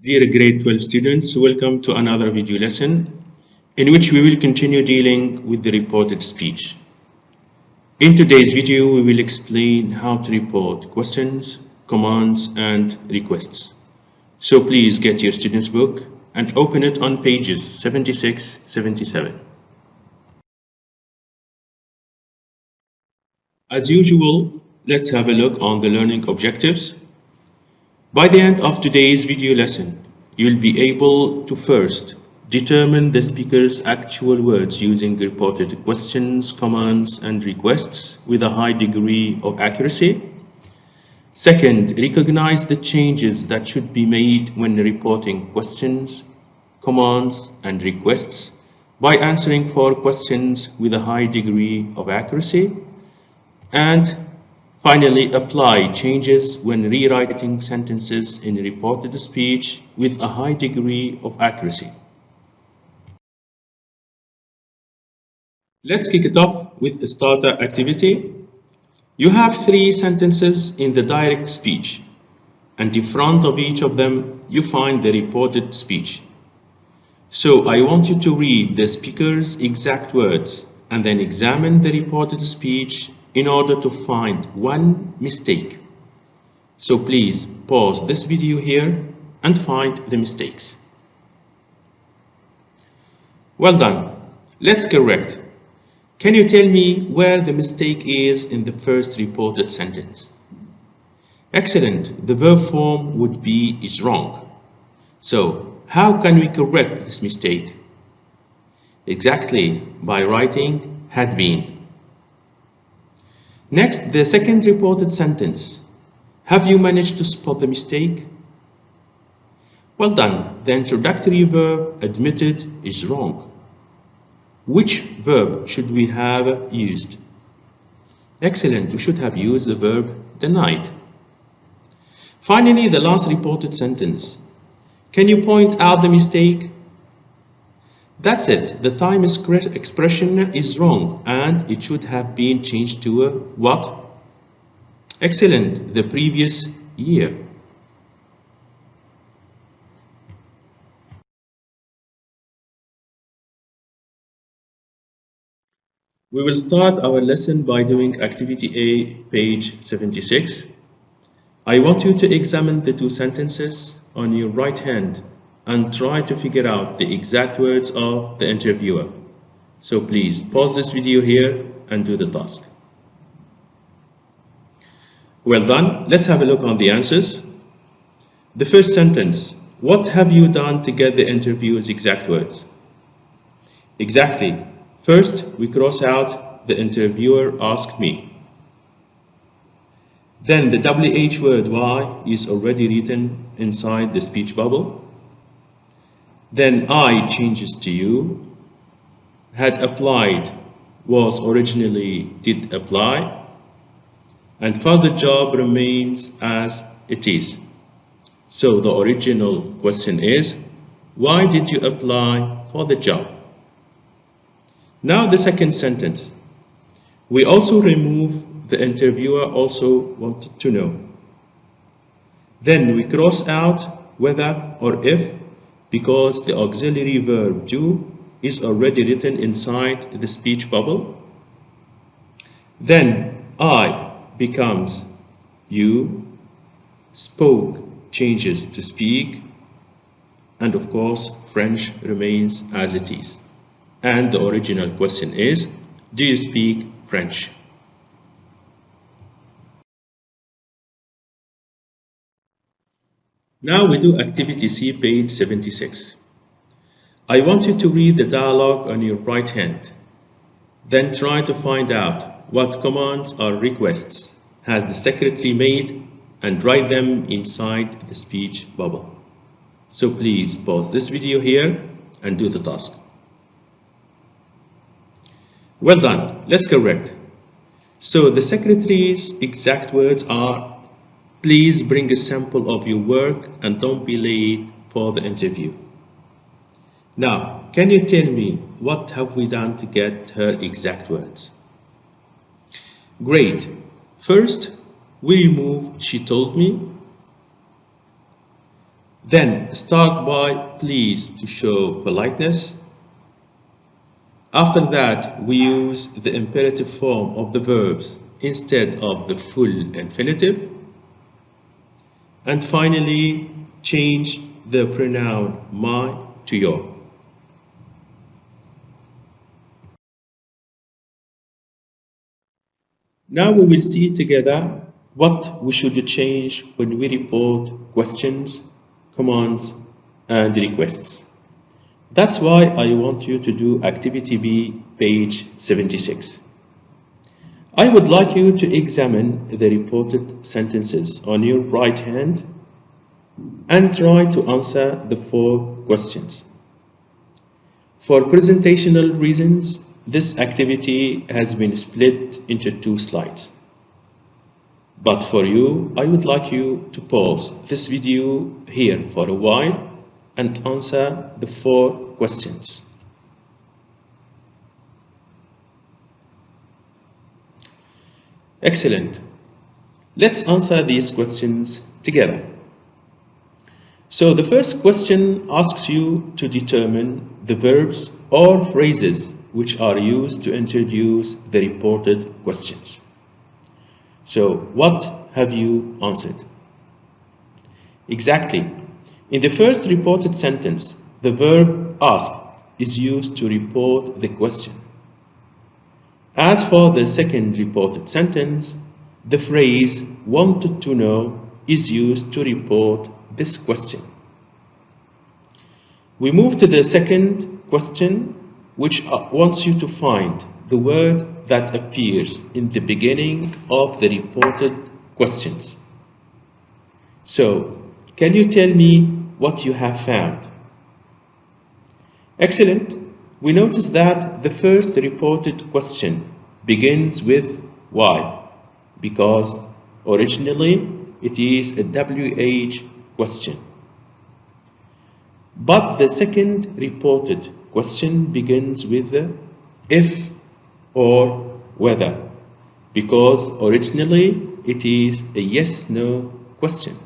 Dear grade 12 students, welcome to another video lesson in which we will continue dealing with the reported speech. In today's video, we will explain how to report questions, commands, and requests. So please get your student's book and open it on pages 76-77. As usual, let's have a look on the learning objectives. By the end of today's video lesson, you'll be able to first determine the speaker's actual words using reported questions, commands, and requests with a high degree of accuracy. Second, recognize the changes that should be made when reporting questions, commands, and requests by answering 4 questions with a high degree of accuracy. And finally, apply changes when rewriting sentences in reported speech with a high degree of accuracy. Let's kick it off with a starter activity. You have 3 sentences in the direct speech, and in front of each of them, you find the reported speech. So I want you to read the speaker's exact words and then examine the reported speech in order to find one mistake. So please pause this video here and find the mistakes. Well done. Let's correct. Can you tell me where the mistake is in the first reported sentence? Excellent. The verb form would be is wrong. So how can we correct this mistake? Exactly, by writing had been. Next, the second reported sentence. Have you managed to spot the mistake? Well done. The introductory verb admitted is wrong. Which verb should we have used? Excellent. We should have used the verb denied. Finally, the last reported sentence. Can you point out the mistake? That's it. The time expression is wrong and it should have been changed to a what? Excellent. The previous year. We will start our lesson by doing activity A, page 76. I want you to examine the 2 sentences on your right hand and try to figure out the exact words of the interviewer. So please pause this video here and do the task. Well done. Let's have a look on the answers. The first sentence, what have you done to get the interviewer's exact words? Exactly. First, we cross out the interviewer asked me. Then the WH word why is already written inside the speech bubble. Then I changes to you, had applied was originally did apply, and for the job remains as it is. So the original question is, why did you apply for the job? Now the second sentence. We also remove the interviewer also wanted to know. Then we cross out whether or if because the auxiliary verb do is already written inside the speech bubble. Then I becomes you, spoke changes to speak, and of course French remains as it is. And the original question is, do you speak French? Now we do activity C, page 76. I want you to read the dialogue on your right hand. Then try to find out what commands or requests has the secretary made and write them inside the speech bubble. So please pause this video here and do the task. Well done. Let's correct. So the secretary's exact words are, please bring a sample of your work and don't be late for the interview. Now, can you tell me what have we done to get her exact words? Great. First, we remove she told me. Then start by please to show politeness. After that, we use the imperative form of the verbs instead of the full infinitive. And finally, change the pronoun my to your. Now we will see together what we should change when we report questions, commands, and requests. That's why I want you to do Activity B, page 76. I would like you to examine the reported sentences on your right hand and try to answer the 4 questions. For presentational reasons, this activity has been split into 2 slides. But for you, I would like you to pause this video here for a while and answer the 4 questions. Excellent. Let's answer these questions together. So the first question asks you to determine the verbs or phrases which are used to introduce the reported questions. So what have you answered? Exactly. In the first reported sentence, the verb asked is used to report the question. As for the second reported sentence, the phrase wanted to know is used to report this question. We move to the second question, which wants you to find the word that appears in the beginning of the reported questions. So, can you tell me what you have found? Excellent. We notice that the first reported question begins with why, because originally it is a WH question. But the second reported question begins with if or whether, because originally it is a yes-no question.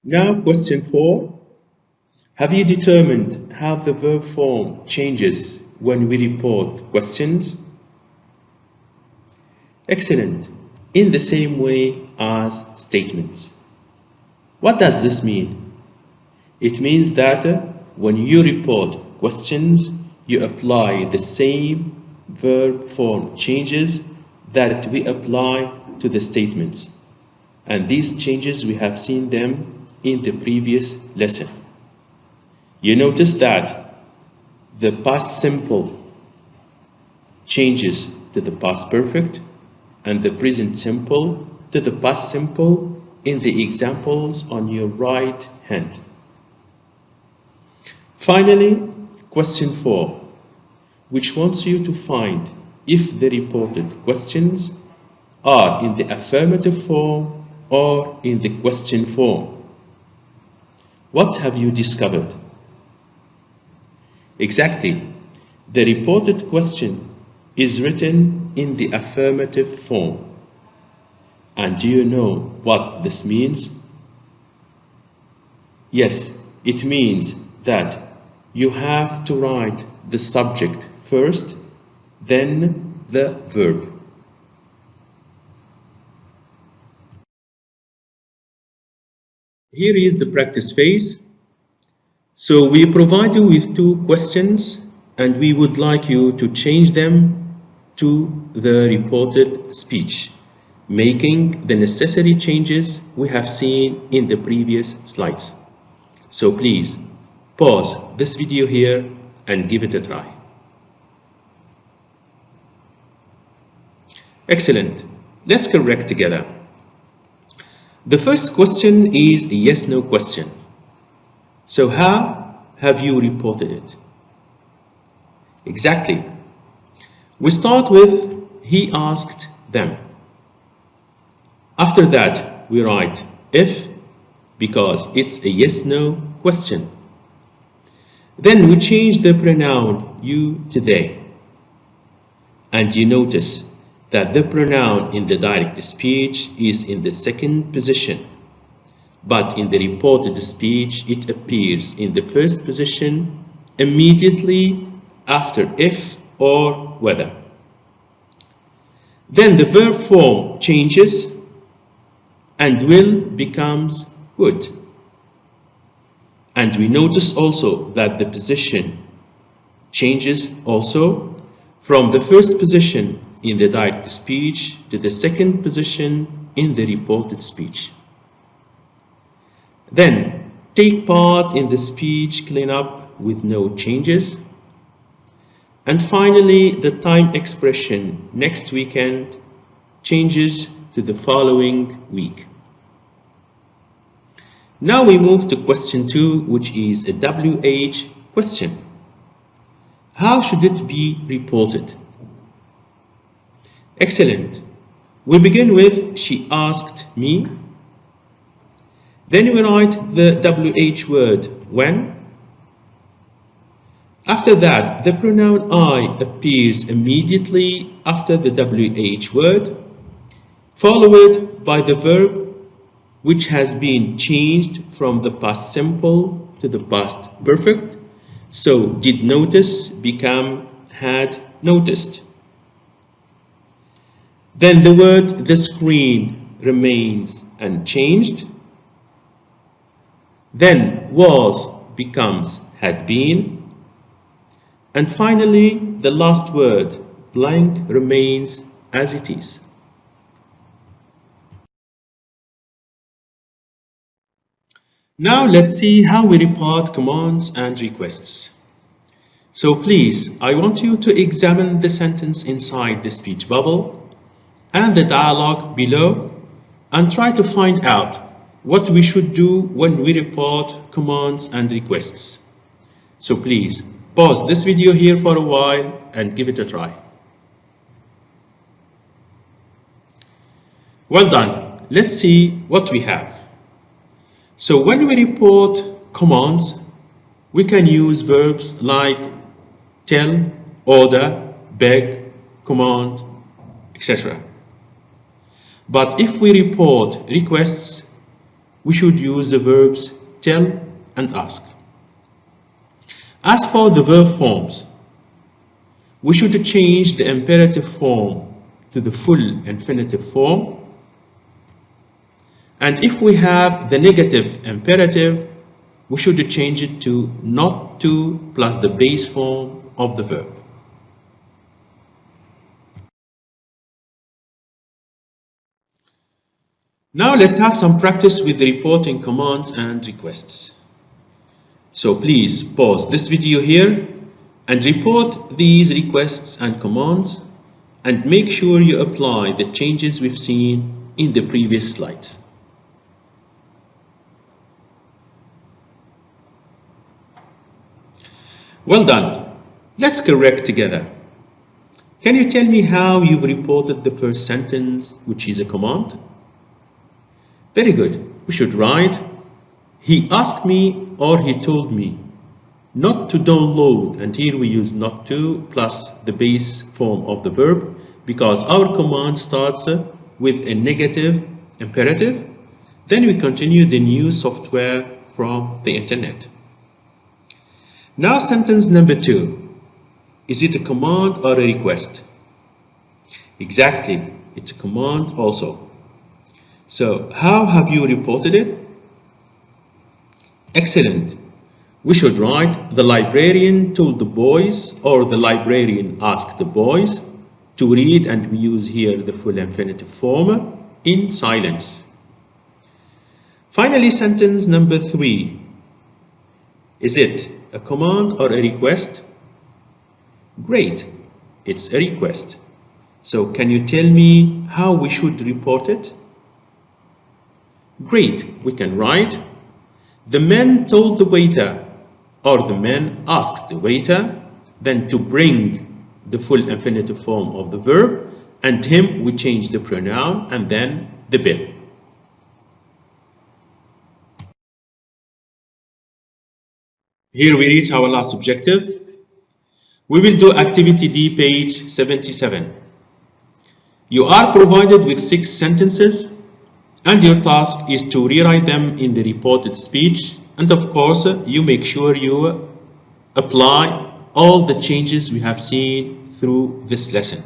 Now question 4. Have you determined how the verb form changes when we report questions? Excellent. In the same way as statements. What does this mean? It means that when you report questions, you apply the same verb form changes that we apply to the statements. And these changes, we have seen them in the previous lesson. You notice that the past simple changes to the past perfect and the present simple to the past simple in the examples on your right hand. Finally, question 4, which wants you to find if the reported questions are in the affirmative form or in the question form. What have you discovered? Exactly. The reported question is written in the affirmative form. And do you know what this means? Yes, it means that you have to write the subject first, then the verb. Here is the practice phase. So we provide you with 2 questions and we would like you to change them to the reported speech, making the necessary changes we have seen in the previous slides. So please pause this video here and give it a try. Excellent. Let's correct together. The first question is a yes-no question. So how have you reported it? Exactly. We start with he asked them. After that, we write if because it's a yes-no question. Then we change the pronoun you to they. And you notice that the pronoun in the direct speech is in the second position, but in the reported speech it appears in the first position immediately after if or whether. Then the verb form changes and will becomes would. And we notice also that the position changes also from the first position in the direct speech to the second position in the reported speech. Then take part in the speech cleanup with no changes. And finally, the time expression next weekend changes to the following week. Now we move to question 2, which is a WH question. How should it be reported? Excellent. We begin with she asked me. Then we write the WH word when. After that, the pronoun I appears immediately after the WH word, followed by the verb which has been changed from the past simple to the past perfect. So did notice become had noticed. Then the word the screen remains unchanged. Then was becomes had been. And finally, the last word blank remains as it is. Now let's see how we report commands and requests. So please, I want you to examine the sentence inside the speech bubble and the dialogue below and try to find out what we should do when we report commands and requests. So please, pause this video here for a while and give it a try. Well done. Let's see what we have. So when we report commands, we can use verbs like tell, order, beg, command, etc. But if we report requests, we should use the verbs tell and ask. As for the verb forms, we should change the imperative form to the full infinitive form. And if we have the negative imperative, we should change it to not to plus the base form of the verb. Now let's have some practice with reporting commands and requests. So please pause this video here and report these requests and commands and make sure you apply the changes we've seen in the previous slides. Well done. Let's correct together. Can you tell me how you've reported the first sentence, which is a command? Very good. We should write, he asked me or he told me not to download, and here we use not to plus the base form of the verb because our command starts with a negative imperative. Then we continue the new software from the internet. Now sentence number 2. Is it a command or a request? Exactly, it's a command also. So how have you reported it? Excellent. We should write the librarian told the boys or the librarian asked the boys to read, and we use here the full infinitive form in silence. Finally, sentence number 3. Is it a command or a request? Great, it's a request. So can you tell me how we should report it? Great, we can write the men told the waiter or the men asked the waiter then to bring the full infinitive form of the verb, and him we change the pronoun and then the bill. Here we reach our last objective. We will do activity D, page 77. You are provided with 6 sentences, and your task is to rewrite them in the reported speech, and of course you make sure you apply all the changes we have seen through this lesson.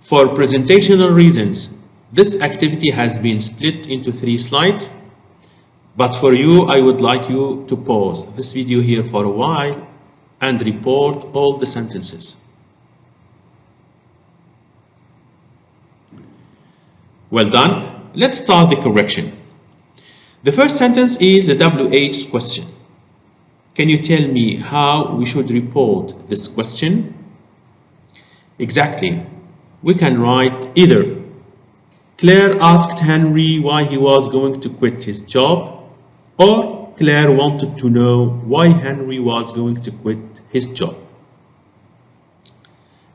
For presentational reasons, this activity has been split into 3 slides, but for you I would like you to pause this video here for a while and report all the sentences. Well done. Let's start the correction. The first sentence is a WH question. Can you tell me how we should report this question? Exactly. We can write either Claire asked Henry why he was going to quit his job, or Claire wanted to know why Henry was going to quit his job.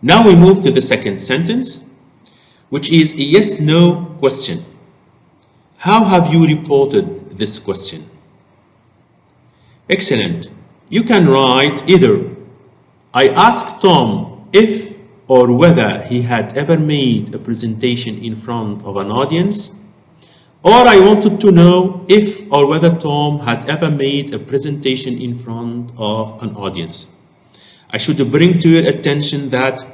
Now we move to the second sentence, which is a yes-no question. How have you reported this question? Excellent. You can write either I asked Tom if or whether he had ever made a presentation in front of an audience, or I wanted to know if or whether Tom had ever made a presentation in front of an audience. I should bring to your attention that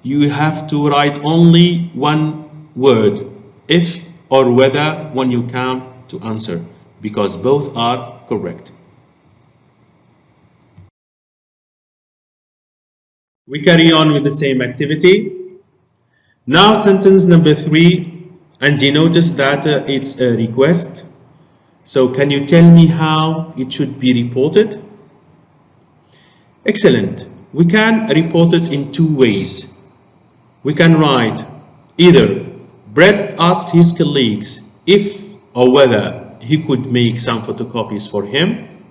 you have to write only one word, if or whether, when you come to answer, because both are correct. We carry on with the same activity. Now sentence number 3, and you notice that it's a request. So can you tell me how it should be reported? Excellent. We can report it in 2 ways. We can write either Brett asked his colleagues if or whether he could make some photocopies for him,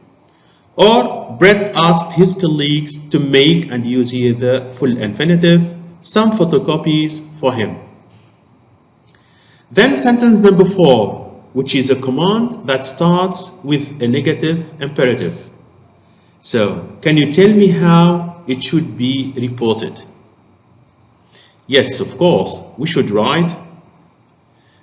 or Brett asked his colleagues to make, and use here the full infinitive, some photocopies for him. Then sentence number 4, which is a command that starts with a negative imperative. So, can you tell me how it should be reported? Yes, of course, we should write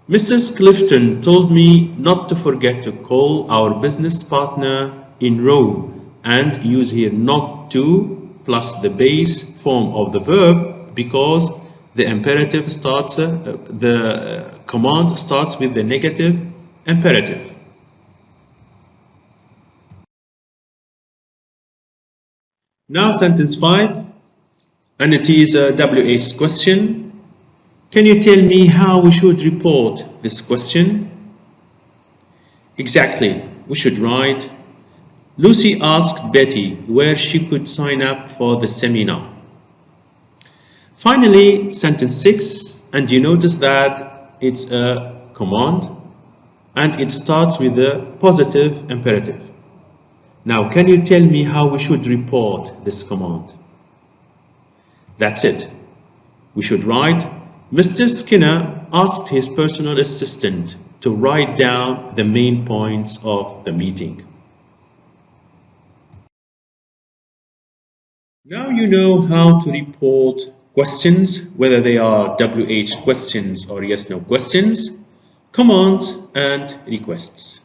Mrs. Clifton told me not to forget to call our business partner in Rome, and use here not to plus the base form of the verb, because the imperative starts, the command starts with the negative imperative. Now sentence 5, and it is a WH question. Can you tell me how we should report this question? Exactly, we should write Lucy asked Betty where she could sign up for the seminar. Finally, sentence 6, and you notice that it's a command and it starts with a positive imperative. Now, can you tell me how we should report this command? That's it. We should write Mr. Skinner asked his personal assistant to write down the main points of the meeting. Now you know how to report questions, whether they are WH questions or yes-no questions, commands and requests.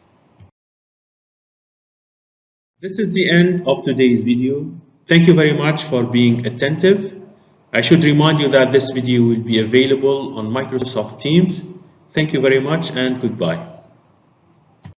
This is the end of today's video. Thank you very much for being attentive. I should remind you that this video will be available on Microsoft Teams. Thank you very much and goodbye.